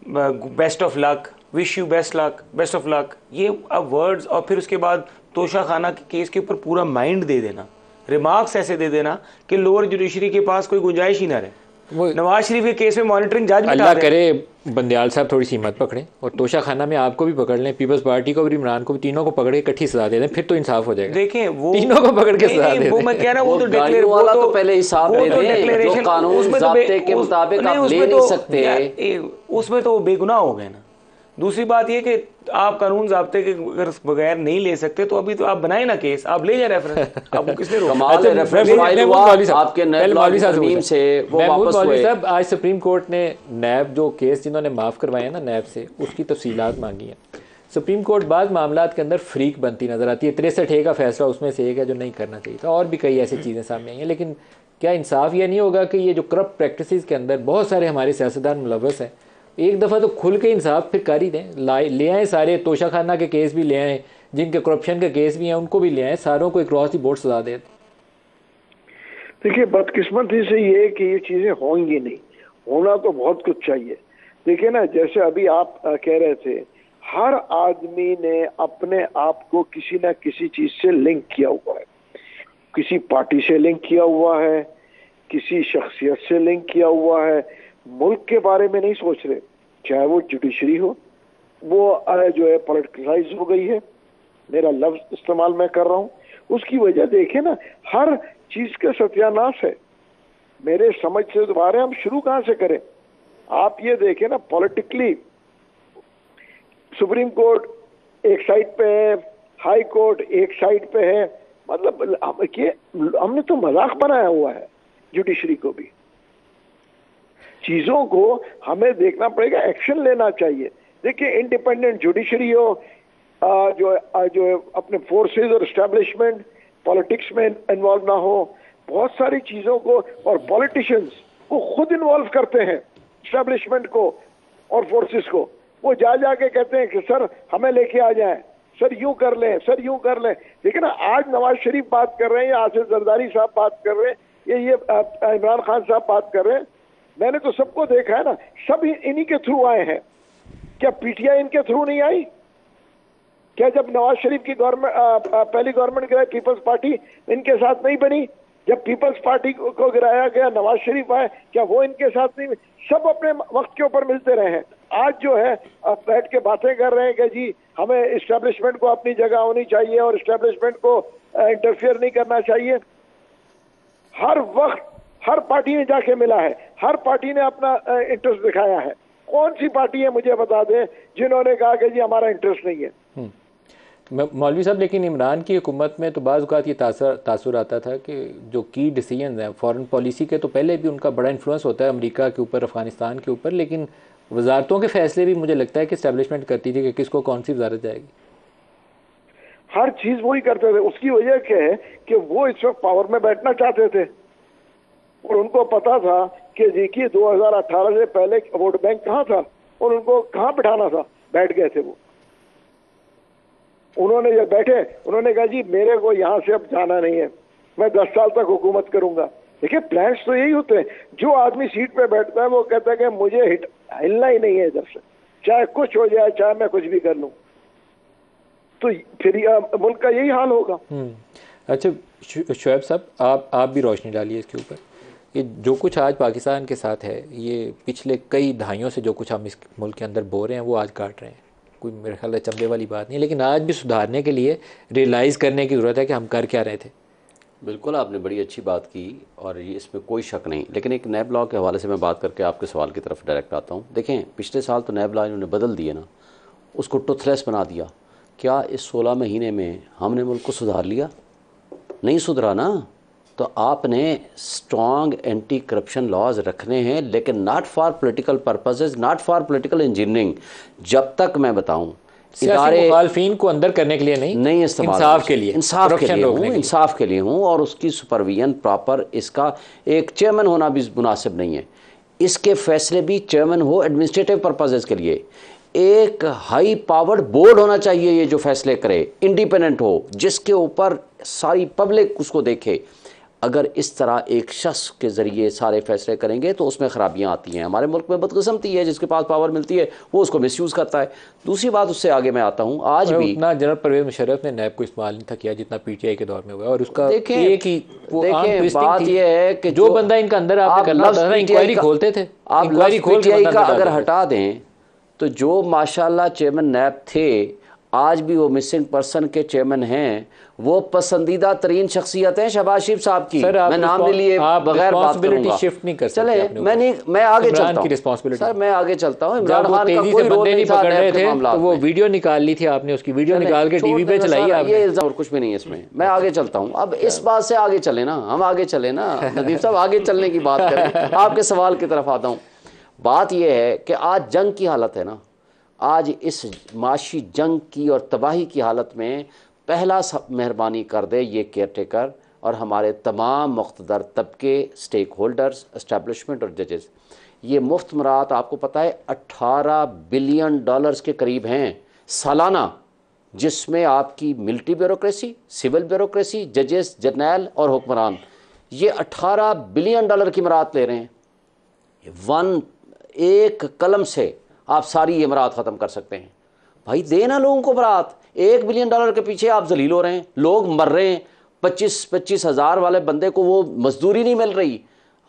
best of luck, wish you best luck, best of luck, ये अब वर्ड्स, और फिर उसके बाद तोशा खाना के केस के ऊपर पूरा माइंड दे देना, रिमार्क्स ऐसे दे देना कि लोअर जुडिशरी के पास कोई गुंजाइश ही ना रहे। नवाज शरीफ के केस में मॉनिटरिंग जज अल्लाह करे बंदयाल साहब थोड़ी सी हिम्मत पकड़ें और तोशा खाना में आपको भी पकड़ लें, पीपल्स पार्टी को भी, इमरान को भी, तीनों को पकड़ के इकट्ठी सजा दे दें, फिर तो इंसाफ हो जाएगा। देखें वो तीनों को पकड़ के सजा दे दें। वो मैं कह रहा हूं, वो तो डिक्लेयर वाला तो पहले हिसाब ले लें, जो कानून ज़ाब्ते के मुताबिक आप ले नहीं सकते, उसमें तो बेगुनाह हो गए ना। दूसरी बात ये कि आप कानून ज़ाब्ते के अगर बगैर नहीं ले सकते तो अभी तो आप बनाए ना केस, आप ले जाए रेफरेंस, आपको किसने रोका? कमाल है, रेफरेंस फाइल हुआ आपके नैब तरमीम से, वो वापस हुए। साहब आज सुप्रीम कोर्ट ने नैब जो केस जिन्होंने माफ़ करवाए हैं ना नैब से, उसकी तफसीलात मांगी हैं। सुप्रीम कोर्ट बाद मामलात के अंदर फ्रीक बनती नज़र आती है। 63A का फैसला उसमें से एक है जो नहीं करना चाहिए था, और भी कई ऐसी चीज़ें सामने आई हैं। लेकिन क्या इंसाफ यह नहीं होगा कि ये जो करप्ट प्रैक्टिसेस के अंदर बहुत सारे हमारे सियासतदान मुलव्वस हैं, एक दफ़ा तो खुल के इंसाफ फिर कर ही दें, ले आएँ सारे, तोशा खाना के केस भी ले आएँ, जिनके करप्शन के केस भी हैं उनको भी ले आएँ, सारों को क्रॉस दी बोर्ड सजा दें। देखिए बदकिस्मती से ये है कि ये चीजें होंगी नहीं, होना तो बहुत कुछ चाहिए। देखिए ना, जैसे अभी आप कह रहे थे, हर आदमी ने अपने आप को किसी ना किसी चीज से लिंक किया हुआ है, किसी पार्टी से लिंक किया हुआ है, किसी शख्सियत से लिंक किया हुआ है, मुल्क के बारे में नहीं सोच रहे, चाहे वो जुडिशरी हो, वो जो है पॉलिटिकलाइज हो गई है, मेरा लफ्ज इस्तेमाल मैं कर रहा हूँ। उसकी वजह देखे ना, हर चीज का सत्यानाश है। मेरे समझ से दोबारा हम शुरू कहां से करें? आप ये देखें ना, पॉलिटिकली सुप्रीम कोर्ट एक साइड पे है, हाई कोर्ट एक साइड पे है, मतलब हमने तो मजाक बनाया हुआ है जुडिशरी को भी। चीजों को हमें देखना पड़ेगा, एक्शन लेना चाहिए। देखिए इंडिपेंडेंट जुडिशरी हो, जो अपने फोर्सेस और एस्टेब्लिशमेंट पॉलिटिक्स में इन्वॉल्व ना हो, बहुत सारी चीजों को, और पॉलिटिशियंस को खुद इन्वॉल्व करते हैं एस्टेब्लिशमेंट को और फोर्सेस को। वो जाके कहते हैं कि सर हमें लेके आ जाएं, सर यूं कर लें, सर यूं कर लें। लेकिन आज नवाज शरीफ बात कर रहे हैं, या आसिफ जरदारी साहब बात कर रहे हैं, ये इमरान खान साहब बात कर रहे हैं, मैंने तो सबको देखा है ना, सब इन्हीं के थ्रू आए हैं। क्या पीटीआई इनके थ्रू नहीं आई? क्या जब नवाज शरीफ की गवर्नमेंट पहली गवर्नमेंट गिराई, पीपल्स पार्टी इनके साथ नहीं बनी? जब पीपल्स पार्टी को गिराया गया, नवाज शरीफ आए, क्या वो इनके साथ नहीं? सब अपने वक्त के ऊपर मिलते रहे हैं। आज जो है बैठ के बातें कर रहे हैं कि जी हमें एस्टेब्लिशमेंट को अपनी जगह होनी चाहिए और एस्टेब्लिशमेंट को इंटरफियर नहीं करना चाहिए। हर वक्त हर पार्टी ने जाके मिला है, हर पार्टी ने अपना इंटरेस्ट दिखाया है। कौन सी पार्टी है मुझे बता दें जिन्होंने कहा कि जी हमारा इंटरेस्ट नहीं है? मौलवी साहब, लेकिन इमरान की हुकूमत में तो बाज़ औक़ात ये तासुर आता था कि जो की डिसीजन हैं फॉरेन पॉलिसी के, तो पहले भी उनका बड़ा इन्फ्लुएंस होता है अमेरिका के ऊपर, अफ़गानिस्तान के ऊपर, लेकिन वजारतों के फैसले भी मुझे लगता है कि इस्टेब्लिशमेंट करती थी कि किसको कौन सी वजारत जाएगी। हर चीज़ वही करते थे। उसकी वजह क्या है कि वो इस वक्त पावर में बैठना चाहते थे और उनको पता था कि देखिए 2018 से पहले वोट बैंक कहाँ था और उनको कहाँ बिठाना था, बैठ गए थे वो। उन्होंने जब बैठे, उन्होंने कहा जी मेरे को यहाँ से अब जाना नहीं है, मैं 10 साल तक हुकूमत करूंगा। देखिए प्लान्स तो यही होते हैं। जो आदमी सीट पे बैठता है वो कहता है कि मुझे हिलना ही नहीं है इधर से, चाहे कुछ हो जाए, चाहे मैं कुछ भी कर लूं। तो फिर मुल्क का यही हाल होगा। अच्छा शुएब साहब, आप भी रोशनी डालिए इसके ऊपर। ये जो कुछ आज पाकिस्तान के साथ है, ये पिछले कई दहाइयों से जो कुछ हम इस मुल्क के अंदर बो रहे हैं वो आज काट रहे हैं। कोई मेरे ख्याल है चंबे वाली बात नहीं, लेकिन आज भी सुधारने के लिए रियलाइज़ करने की ज़रूरत है कि हम कर क्या रहे थे। बिल्कुल, आपने बड़ी अच्छी बात की और ये इसमें कोई शक नहीं। लेकिन एक नैब लॉ के हवाले से मैं बात करके आपके सवाल की तरफ डायरेक्ट आता हूँ। देखें, पिछले साल तो नैब लॉ इन्होंने बदल दिए ना, उसको टूथलेस बना दिया। क्या इस 16 महीने में हमने मुल्क को सुधार लिया? नहीं सुधरा ना। तो आपने स्ट्रॉन्ग एंटी करप्शन लॉज रखने हैं, लेकिन not for political purposes, not for political engineering. जब तक मैं बताऊं इदारे मुखालफीन को अंदर करने के लिए नहीं इस्तेमाल, इंसाफ के लिए, इंसाफ के लिए हूँ, और उसकी सुपरविजन प्रॉपर, इसका एक चेयरमैन होना भी मुनासिब नहीं है। इसके फैसले भी चेयरमैन हो एडमिनिस्ट्रेटिव पर्पसेस के लिए, एक हाई पावर्ड बोर्ड होना चाहिए ये जो फैसले करे, इंडिपेंडेंट हो, जिसके ऊपर सारी पब्लिक उसको देखे। अगर इस तरह एक शख्स के ज़रिए सारे फैसले करेंगे तो उसमें ख़राबियाँ आती हैं। हमारे मुल्क में बदकिस्मती है, जिसके पास पावर मिलती है वो उसको मिसयूज़ करता है। दूसरी बात, उससे आगे मैं आता हूँ, आज भी उतना जनरल परवेज़ मुशर्रफ ने नैब को इस्तेमाल नहीं था किया जितना पीटीआई के दौर में हुआ। और उसका देखें बात यह है कि जो बंदा इनका अंदर आपने करना था, इंक्वायरी खोलते थे, आप पीटीआई का अगर हटा दें तो जो माशाल्लाह चेयरमैन नैब थे, आज भी वो मिसिंग पर्सन के चेयरमैन हैं, वो पसंदीदा तरीन शख्सियत हैं शहबाज शरीफ साहब की। मैं नाम नहीं लिए बगैर बात करूंगा। शिफ्ट नहीं कर चले, मैं आगे चलता हूं सर, मैं आगे चलता हूं। इमरान खान का कोई रोल नहीं था नैब के मामला में। वो वीडियो निकाल ली थी आपने, उसकी वीडियो निकाल के टीवी पे चलाई आपने। ये और कुछ भी नहीं है इसमें। मैं आगे चलता हूं। अब इस बात से आगे चले ना, हम आगे चले ना नदीम साहब, आगे चलने की बात करें। आपके सवाल की तरफ आता हूं। बात यह है कि आज जंग की हालत है ना, आज इस माशी जंग की और तबाही की हालत में पहला सब मेहरबानी कर दे ये केयर टेकर और हमारे तमाम मुख्तदर तबके, स्टेक होल्डर्स, एस्टेब्लिशमेंट और जजेस। ये मुफ्त मरात आपको पता है 18 बिलियन डॉलर्स के करीब हैं सालाना, जिसमें आपकी मिलिट्री ब्यूरोक्रेसी, सिविल ब्यूरोक्रेसी, जजेस, जर्नैल और हुक्मरान, ये 18 बिलियन डॉलर की मरात ले रहे हैं। एक कलम से आप ये इमारत ख़त्म कर सकते हैं। भाई देना लोगों को बरात। 1 बिलियन डॉलर के पीछे आप जलील हो रहे हैं, लोग मर रहे हैं। 25-25 हज़ार वाले बंदे को वो मजदूरी नहीं मिल रही।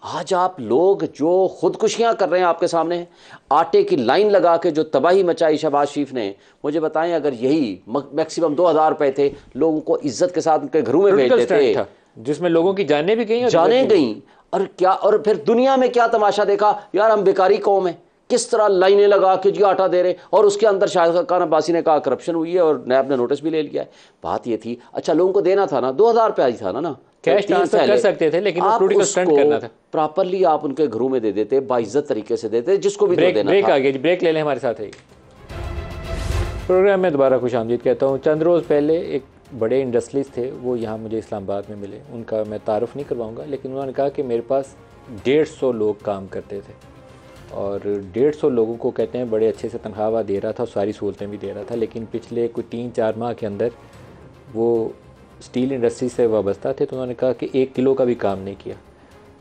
आज आप लोग जो खुदकुशियां कर रहे हैं आपके सामने, आटे की लाइन लगा के जो तबाही मचाई शहबाज शरीफ ने, मुझे बताएं अगर यही मैक्सिमम 2000 रुपये थे, लोगों को इज्जत के साथ उनके घरों में भेज देते, जिसमें लोगों की जानें भी गई, जानें गई। और क्या, और फिर दुनिया में क्या तमाशा देखा यार, हम बेकारी कौम है, किस तरह लाइनें लगा के जी आटा दे रहे, और उसके अंदर शाहिद खान अब्बासी ने कहा करप्शन हुई है और नैब ने नोटिस भी ले लिया है। बात ये थी, अच्छा लोगों को देना था ना, 2000 रुपया ही था ना, कैश ट्रांसफर कर सकते थे, लेकिन आप उसको करना था प्रॉपरली, आप उनके घरों में दे देते, बाइज्जत तरीके से देते, जिसको भी देना था। ब्रेक आ गया जी, ब्रेक ले लें, हमारे साथ रहिए। प्रोग्राम में दोबारा खुश आमदीद कहता हूँ। चंद रोज़ पहले एक बड़े इंडस्ट्रीज थे, वो यहाँ मुझे इस्लामाबाद में मिले। उनका मैं तारुफ नहीं करवाऊँगा, लेकिन उन्होंने कहा कि मेरे पास 150 लोग काम करते थे और 150 लोगों को कहते हैं बड़े अच्छे से तनख्वाह दे रहा था, सारी सहूलतें भी दे रहा था, लेकिन पिछले कोई 3-4 माह के अंदर वो स्टील इंडस्ट्री से वाबस्ता थे। तो उन्होंने कहा कि 1 किलो का भी काम नहीं किया।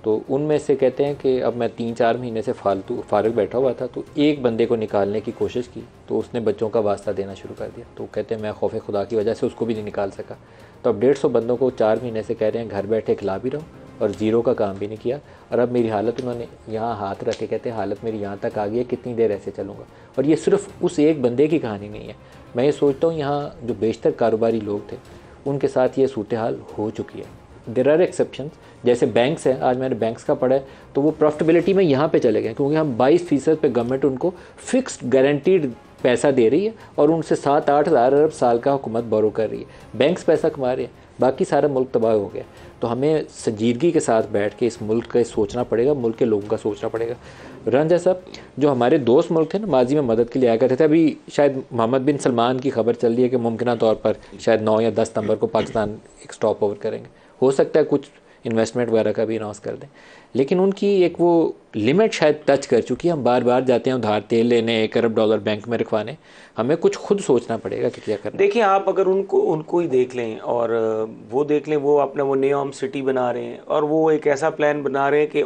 तो उनमें से कहते हैं कि अब मैं 3-4 महीने से फारग बैठा हुआ था, तो एक बंदे को निकालने की कोशिश की तो उसने बच्चों का वास्ता देना शुरू कर दिया। तो कहते हैं मैं खौफ खुदा की वजह से उसको भी नहीं निकाल सका। तो अब 150 बंदों को 4 महीने से कह रहे हैं घर बैठे खिला भी रहो और ज़ीरो का काम भी नहीं किया। और अब मेरी हालत, उन्होंने यहाँ हाथ रख के कहते हैं हालत मेरी यहाँ तक आ गई है, कितनी देर ऐसे चलूँगा। और ये सिर्फ उस एक बंदे की कहानी नहीं है। मैं ये सोचता हूँ यहाँ जो बेशतर कारोबारी लोग थे उनके साथ ये सूरत हाल हो चुकी है। देयर आर एक्सेप्शंस, जैसे बैंक्स हैं, आज मैंने बैंक्स का पढ़ा है, तो वो प्रॉफिटेबिलिटी में यहाँ पे चले गए क्योंकि हम 22% पे गवर्नमेंट उनको फिक्स्ड गारंटीड पैसा दे रही है और उनसे 7-8 हज़ार अरब साल का हुकूमत बोरो कर रही है। बैंक्स पैसा कमा रहे हैं, बाकी सारा मुल्क तबाह हो गया। तो हमें संजीदगी के साथ बैठ के इस मुल्क का सोचना पड़ेगा, मुल्क के लोगों का सोचना पड़ेगा। रंजा साहब, जो हमारे दोस्त मुल्क थे ना, माजी में मदद के लिए आया करते थे, अभी शायद मोहम्मद बिन सलमान की खबर चल रही है कि मुमकिन तौर पर शायद 9 या 10 सितंबर को पाकिस्तान एक स्टॉप ओवर करेंगे। हो सकता है कुछ इन्वेस्टमेंट वगैरह का भी अनाउंस कर दें, लेकिन उनकी एक वो लिमिट शायद टच कर चुकी है। हम बार बार जाते हैं उधार तेल लेने, 1 अरब डॉलर बैंक में रखवाने। हमें कुछ खुद सोचना पड़ेगा कि क्या करना। देखिए, आप अगर उनको ही देख लें और वो देख लें, वो अपना वो नियोम सिटी बना रहे हैं और वो एक ऐसा प्लान बना रहे हैं कि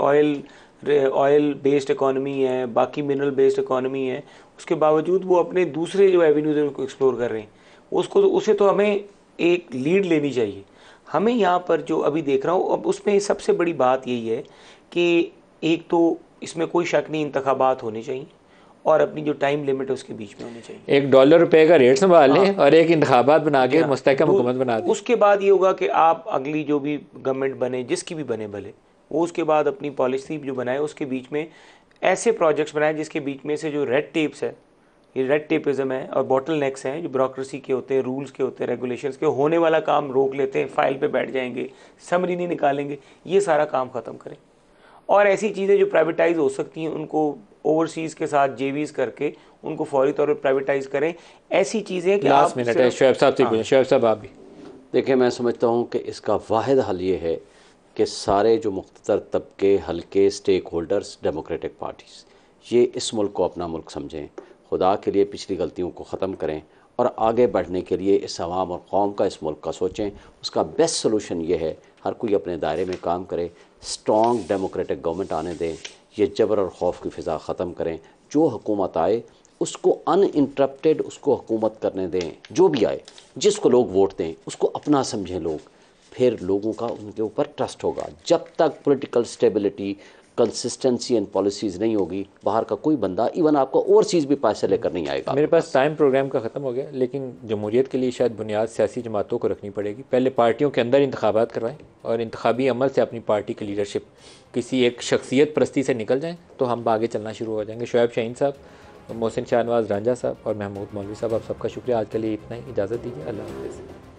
ऑयल बेस्ड इकॉनमी है, बाकी मिनरल बेस्ड इकॉनमी है, उसके बावजूद वो अपने दूसरे जो एवेन्यूज हैं उनको एक्सप्लोर कर रहे हैं। उसे तो हमें एक लीड लेनी चाहिए। हमें यहाँ पर जो अभी देख रहा हूँ, अब उसमें सबसे बड़ी बात यही है कि एक तो इसमें कोई शक नहीं, इंतखाबात होने चाहिए और अपनी जो टाइम लिमिट है उसके बीच में होनी चाहिए। $1 का रेट संभाल लें और एक इंतखाबात बना के मुस्तहकम हुकूमत बना दें। उसके बाद ये होगा कि आप अगली जो भी गवर्नमेंट बने, जिसकी भी बने भले, वो उसके बाद अपनी पॉलिसी जो बनाए उसके बीच में ऐसे प्रोजेक्ट्स बनाए जिसके बीच में से जो रेड टेप्स है ये रेड टेपिज्म है और बॉटल नेक्स हैं जो ब्यूरोक्रेसी के होते हैं, रूल्स के होते हैं, रेगुलेशंस के, होने वाला काम रोक लेते हैं, फाइल पे बैठ जाएंगे, समरी नहीं निकालेंगे। ये सारा काम ख़त्म करें और ऐसी चीज़ें जो प्राइवेटाइज हो सकती हैं उनको ओवरसीज़ के साथ जेवीज करके उनको फौरी तौर पर प्राइवेटाइज करें। ऐसी चीज़ें कि लास्ट मिनट है शोएब साहब से पूछें। शोएब साहब आप भी देखिए, मैं समझता हूँ कि इसका वाहिद हल ये है कि सारे जो मुख्तर तबके, हल्के, स्टेक होल्डर्स, डेमोक्रेटिक पार्टीज़, ये इस मुल्क को अपना मुल्क समझें, खुदा के लिए पिछली गलतियों को ख़त्म करें और आगे बढ़ने के लिए इस अवाम और कौम का, इस मुल्क का सोचें। उसका बेस्ट सोल्यूशन ये है हर कोई अपने दायरे में काम करे, स्ट्रॉन्ग डेमोक्रेटिक गवर्नमेंट आने दें, ये जबर और खौफ की फ़िज़ा ख़त्म करें। जो हुकूमत आए उसको अनइंटरप्टेड उसको हुकूमत करने दें, जो भी आए, जिसको लोग वोट दें उसको अपना समझें लोग, फिर लोगों का उनके ऊपर ट्रस्ट होगा। जब तक political stability, consistency and policies नहीं होगी, बाहर का कोई बंदा इवन आपको ओवरसीज़ भी पैसे लेकर नहीं आएगा। मेरे पास टाइम प्रोग्राम का ख़त्म हो गया, लेकिन जमहूरियत के लिए शायद बुनियाद सियासी जमातों को रखनी पड़ेगी। पहले पार्टियों के अंदर इंतखाबात करवाएं और इंतखाबी अमल से अपनी पार्टी की लीडरशिप किसी एक शख्सियत परस्ती से निकल जाएँ तो हम आगे चलना शुरू हो जाएंगे। शोएब शाहीन साहब, मोहसिन शाहनवाज रांझा साहब और महमूद मौलवी साहब, आप सबका शुक्रिया। आज के लिए इतना ही, इजाज़त दीजिए। अल्लाह हाफ़िज़।